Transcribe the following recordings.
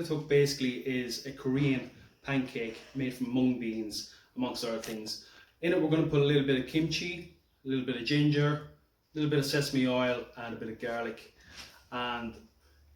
Bindaettoek basically is a Korean pancake made from mung beans, amongst other things. In it we're going to put a little bit of kimchi, a little bit of ginger, a little bit of sesame oil and a bit of garlic. And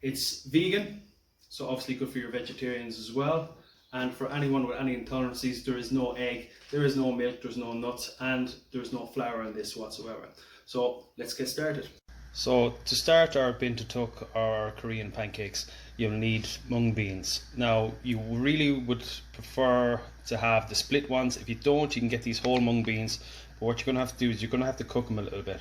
it's vegan, so obviously good for your vegetarians as well. And for anyone with any intolerances, there is no egg, there is no milk, there's no nuts, and there's no flour in this whatsoever. So let's get started. So to start our Bindaettoek, or Korean pancakes, you'll need mung beans. Now you really would prefer to have the split ones. If you don't, you can get these whole mung beans. But what you're going to have to do is you're going to have to cook them a little bit.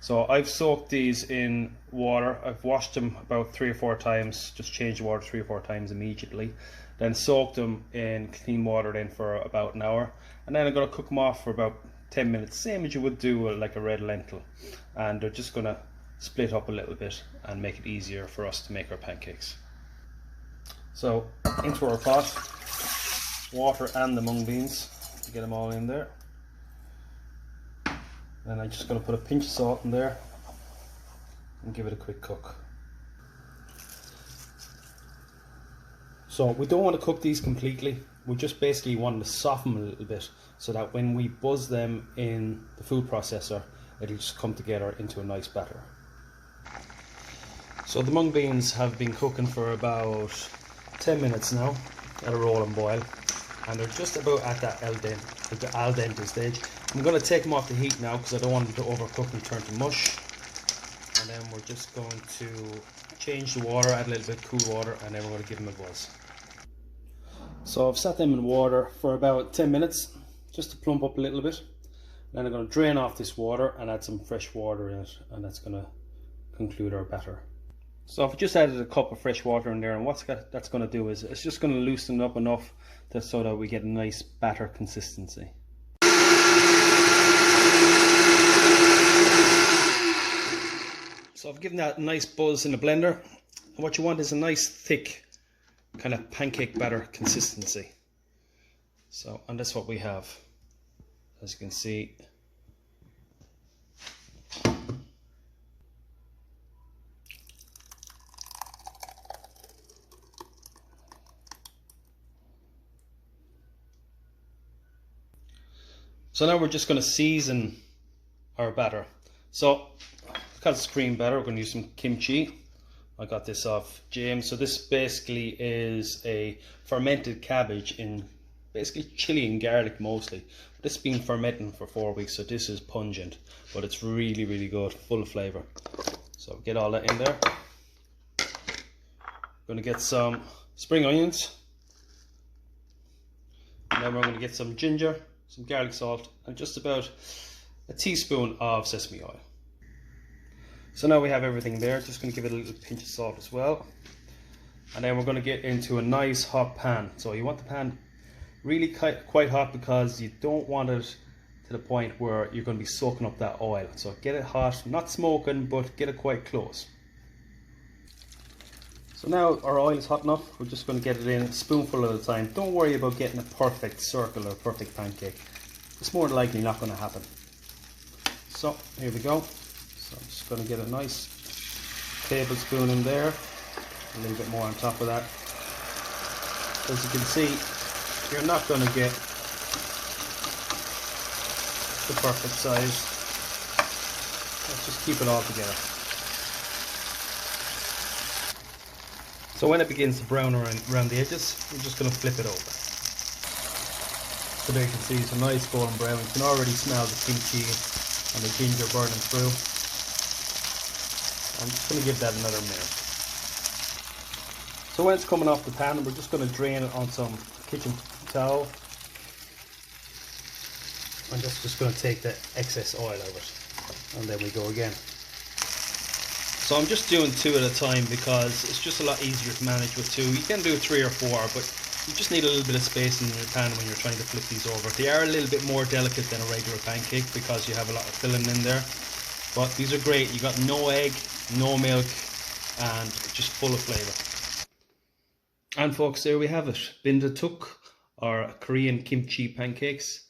So I've soaked these in water. I've washed them about 3 or 4 times, just changed the water 3 or 4 times immediately. Then soaked them in clean water then for about an hour. And then I'm going to cook them off for about 10 minutes, same as you would do like a red lentil. And they're just going to split up a little bit and make it easier for us to make our pancakes. So into our pot, water and the mung beans to get them all in there. And I'm just going to put a pinch of salt in there and give it a quick cook. So we don't want to cook these completely, we just basically want to soften them a little bit so that when we buzz them in the food processor, it'll just come together into a nice batter. So the mung beans have been cooking for about 10 minutes now at a rolling boil, and they're just about at that al dente stage. I'm going to take them off the heat now because I don't want them to overcook and turn to mush. And then we're just going to change the water, add a little bit of cool water, and then we're going to give them a buzz. So I've set them in water for about 10 minutes just to plump up a little bit. Then I'm going to drain off this water and add some fresh water in it, and that's going to conclude our batter. So I've just added a cup of fresh water in there, and that's going to do is it's just going to loosen up enough so that we get a nice batter consistency. So I've given that a nice buzz in the blender, and what you want is a nice thick kind of pancake batter consistency. So, and that's what we have, as you can see. So now we're just going to season our batter. So because it's cream batter, we're going to use some kimchi. I got this off James. So this basically is a fermented cabbage in basically chili and garlic mostly. This has been fermenting for 4 weeks, so this is pungent, but it's really, really good, full of flavour. So get all that in there. Going to get some spring onions, and then we're going to get some ginger, some garlic salt, and just about a teaspoon of sesame oil. So now we have everything there. Just going to give it a little pinch of salt as well. And then we're going to get into a nice hot pan. So you want the pan really quite hot because you don't want it to the point where you're going to be soaking up that oil. So get it hot, not smoking, but get it quite close. So now our oil is hot enough. We're just going to get it in a spoonful at a time. Don't worry about getting a perfect circle or a perfect pancake. It's more than likely not going to happen. So here we go. So I'm just going to get a nice tablespoon in there. A little bit more on top of that. As you can see, you're not going to get the perfect size. Let's just keep it all together. So when it begins to brown around the edges, we're just going to flip it over. So there you can see it's a nice golden brown. You can already smell the kimchi and the ginger burning through. I'm just going to give that another minute. So when it's coming off the pan, we're just going to drain it on some kitchen towel. And just going to take the excess oil out of it. And then we go again. So I'm just doing 2 at a time because it's just a lot easier to manage with 2. You can do 3 or 4, but you just need a little bit of space in your pan when you're trying to flip these over. They are a little bit more delicate than a regular pancake because you have a lot of filling in there. But these are great. You got no egg, no milk, and just full of flavour. And folks, there we have it. Bindaettoek, or Korean kimchi pancakes.